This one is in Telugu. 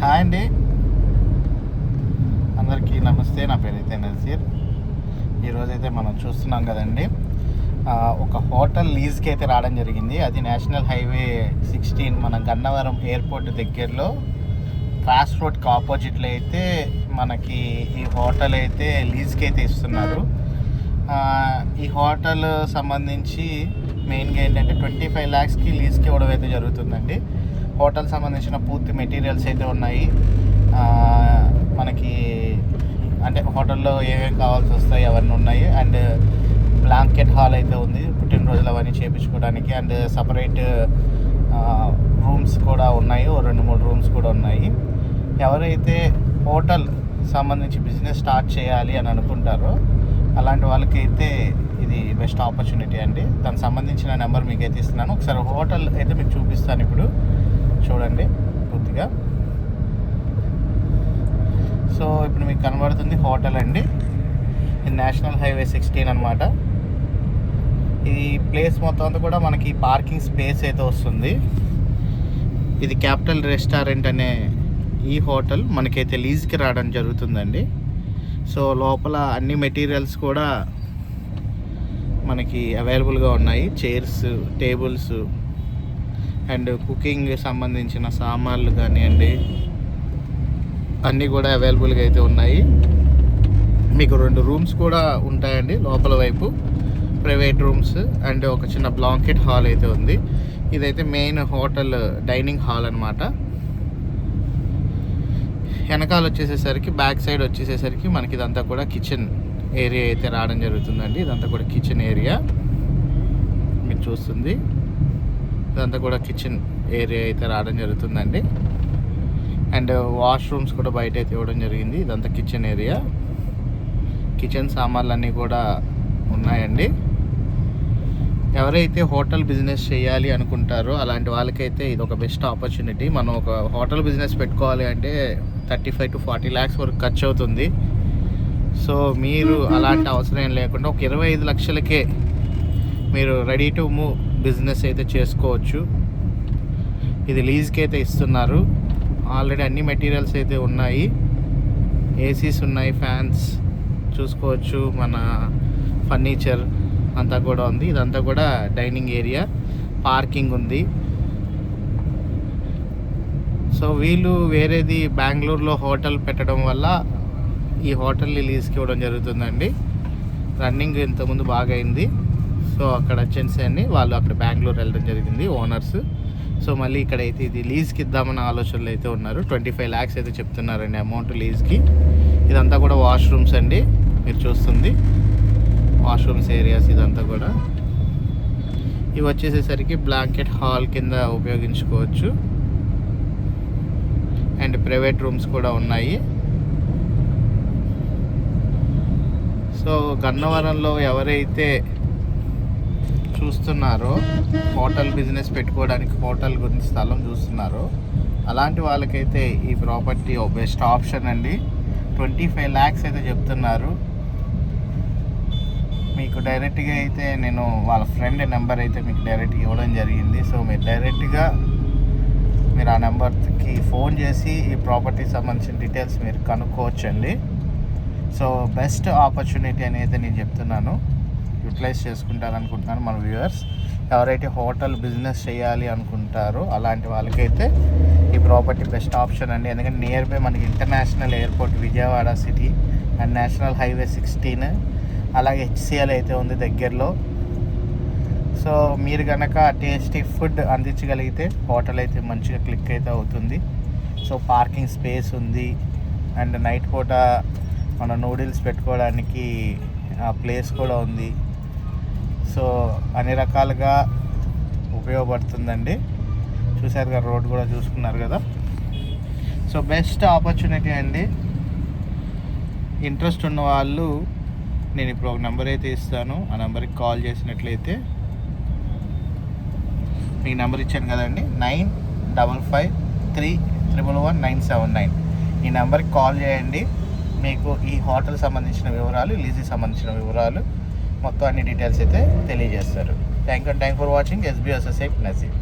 హాయ్ అండి, అందరికీ నమస్తే. నా పేరు అయితే నజీర్. ఈరోజైతే మనం చూస్తున్నాం కదండి, ఒక హోటల్ లీజ్కి అయితే రావడం జరిగింది. అది నేషనల్ హైవే 16 మన గన్నవరం ఎయిర్పోర్ట్ దగ్గరలో క్రాస్ రోడ్కి ఆపోజిట్లో అయితే మనకి ఈ హోటల్ అయితే లీజ్కి అయితే ఇస్తున్నారు. ఈ హోటల్ సంబంధించి మెయిన్గా ఏంటంటే 25 lakhsకి లీజ్కి ఇవ్వడం అయితే జరుగుతుందండి. హోటల్ సంబంధించిన పూర్తి మెటీరియల్స్ అయితే ఉన్నాయి. మనకి అంటే హోటల్లో ఏమేమి కావాల్సి వస్తాయి అవన్నీ ఉన్నాయి. అండ్ బ్లాంకెట్ హాల్ అయితే ఉంది, పుట్టినరోజులు అవన్నీ చేయించుకోవడానికి. అండ్ సపరేట్ రూమ్స్ కూడా ఉన్నాయి, 2-3 రూమ్స్ కూడా ఉన్నాయి. ఎవరైతే హోటల్ సంబంధించి బిజినెస్ స్టార్ట్ చేయాలి అని అనుకుంటారో అలాంటి వాళ్ళకైతే ఇది బెస్ట్ ఆపర్చునిటీ అండి. దానికి సంబంధించిన నెంబర్ మీకు అయితే ఇస్తున్నాను. ఒకసారి హోటల్ అయితే మీకు చూపిస్తాను. ఇప్పుడు చూడండి పూర్తిగా. సో ఇప్పుడు మీకు కనబడుతుంది హోటల్ అండి. ఇది నేషనల్ హైవే 16 అనమాట. ఈ ప్లేస్ మొత్తం అంతా కూడా మనకి పార్కింగ్ స్పేస్ అయితే వస్తుంది. ఇది క్యాపిటల్ రెస్టారెంట్ అనే ఈ హోటల్ మనకైతే లీజ్కి రావడం జరుగుతుందండి. సో లోపల అన్ని మెటీరియల్స్ కూడా మనకి అవైలబుల్గా ఉన్నాయి. చైర్స్, టేబుల్స్ అండ్ కుకింగ్ సంబంధించిన సామాన్లు కానివ్వండి, అన్నీ కూడా అవైలబుల్గా అయితే ఉన్నాయి. మీకు 2 రూమ్స్ కూడా ఉంటాయండి లోపల వైపు, ప్రైవేట్ రూమ్స్. అండ్ ఒక చిన్న బ్లాంకెట్ హాల్ అయితే ఉంది. ఇదైతే మెయిన్ హోటల్ డైనింగ్ హాల్ అనమాట. వెనకాల వచ్చేసేసరికి బ్యాక్ సైడ్ వచ్చేసేసరికి మనకి ఇదంతా కూడా కిచెన్ ఏరియా అయితే రావడం జరుగుతుందండి. ఇదంతా కూడా కిచెన్ ఏరియా మీరు చూస్తుంది. ఇదంతా కూడా కిచెన్ ఏరియా అయితే రావడం జరుగుతుందండి. అండ్ వాష్రూమ్స్ కూడా బయట అయితే ఇవ్వడం జరిగింది. ఇదంతా కిచెన్ ఏరియా. కిచెన్ సామాన్లు అన్నీ కూడా ఉన్నాయండి. ఎవరైతే హోటల్ బిజినెస్ చేయాలి అనుకుంటారో అలాంటి వాళ్ళకైతే ఇది ఒక బెస్ట్ ఆపర్చునిటీ. మనం ఒక హోటల్ బిజినెస్ పెట్టుకోవాలి అంటే 35 to 40 lakhs వరకు ఖర్చు అవుతుంది. సో మీరు అలాంటి అవసరం ఏం లేకుండా ఒక 25 లక్షలకే మీరు రెడీ టు మూవ్ బిజినెస్ అయితే చేసుకోవచ్చు. ఇది లీజ్కి అయితే ఇస్తున్నారు. ఆల్రెడీ అన్ని మెటీరియల్స్ అయితే ఉన్నాయి. ఏసీస్ ఉన్నాయి, ఫ్యాన్స్ చూసుకోవచ్చు, మన ఫర్నిచర్ అంతా కూడా ఉంది. ఇదంతా కూడా డైనింగ్ ఏరియా, పార్కింగ్ ఉంది. సో వీళ్ళు వేరేది బెంగళూరులో హోటల్ పెట్టడం వల్ల ఈ హోటల్ని లీజ్కి ఇవ్వడం జరుగుతుందండి. రన్నింగ్ ఇంతకుముందు బాగా అయింది. సో అక్కడ వచ్చేసి వాళ్ళు అక్కడ బెంగళూరు వెళ్ళడం జరిగింది ఓనర్స్. సో మళ్ళీ ఇక్కడైతే ఇది లీజ్కి ఇద్దామన్న ఆలోచనలు అయితే ఉన్నారు. 25 lakhs అయితే చెప్తున్నారండి అమౌంట్ లీజ్కి. ఇదంతా కూడా వాష్రూమ్స్ అండి, మీరు చూస్తుంది వాష్రూమ్స్ ఏరియాస్. ఇదంతా కూడా ఇవి వచ్చేసేసరికి బ్లాంకెట్ హాల్ కింద ఉపయోగించుకోవచ్చు. అండ్ ప్రైవేట్ రూమ్స్ కూడా ఉన్నాయి. సో గన్నవరంలో ఎవరైతే చూస్తున్నారో హోటల్ బిజినెస్ పెట్టుకోవడానికి, హోటల్ గురించి స్థలం చూస్తున్నారో అలాంటి వాళ్ళకైతే ఈ ప్రాపర్టీ బెస్ట్ ఆప్షన్ అండి. 25 lakhs అయితే చెప్తున్నారు. మీకు డైరెక్ట్గా అయితే నేను వాళ్ళ ఫ్రెండ్ నెంబర్ అయితే మీకు డైరెక్ట్గా ఇవ్వడం జరిగింది. సో మీరు డైరెక్ట్గా మీరు ఆ నెంబర్కి ఫోన్ చేసి ఈ ప్రాపర్టీ సంబంధించిన డీటెయిల్స్ మీరు కనుక్కోవచ్చండి. సో బెస్ట్ ఆపర్చునిటీ అనేది నేను చెప్తున్నాను, యూటిలైజ్ చేసుకుంటారనుకుంటున్నాను మన వ్యూవర్స్. ఎవరైతే హోటల్ బిజినెస్ చేయాలి అనుకుంటారో అలాంటి వాళ్ళకైతే ఈ ప్రాపర్టీ బెస్ట్ ఆప్షన్ అండి. ఎందుకంటే నియర్ బై మనకి international airport Vijayawada city and national highway 16, అలాగే HCL అయితే ఉంది దగ్గరలో. సో మీరు కనుక టేస్టీ ఫుడ్ అందించగలిగితే హోటల్ అయితే మంచిగా క్లిక్ అయితే అవుతుంది. సో పార్కింగ్ స్పేస్ ఉంది. అండ్ నైట్ పూట మన నూడిల్స్ పెట్టుకోవడానికి ప్లేస్ కూడా ఉంది. సో అన్ని రకాలుగా ఉపయోగపడుతుందండి. చూసారు కదా, రోడ్ కూడా చూసుకున్నారు కదా. సో బెస్ట్ ఆపర్చునిటీ అండి. ఇంట్రెస్ట్ ఉన్న వాళ్ళు నేను ఇప్పుడు ఒక నెంబర్ అయితే ఇస్తాను. ఆ నెంబర్కి కాల్ చేసినట్లయితే, మీకు నెంబర్ ఇచ్చాను కదండి, 9553111979. ఈ నెంబర్కి కాల్ చేయండి. మీకు ఈ హోటల్ సంబంధించిన వివరాలు, లీజుకి సంబంధించిన వివరాలు మొత్తం అన్ని డీటెయిల్స్ అయితే తెలియజేస్తారు. Thank for watching. SB Associate Nazir.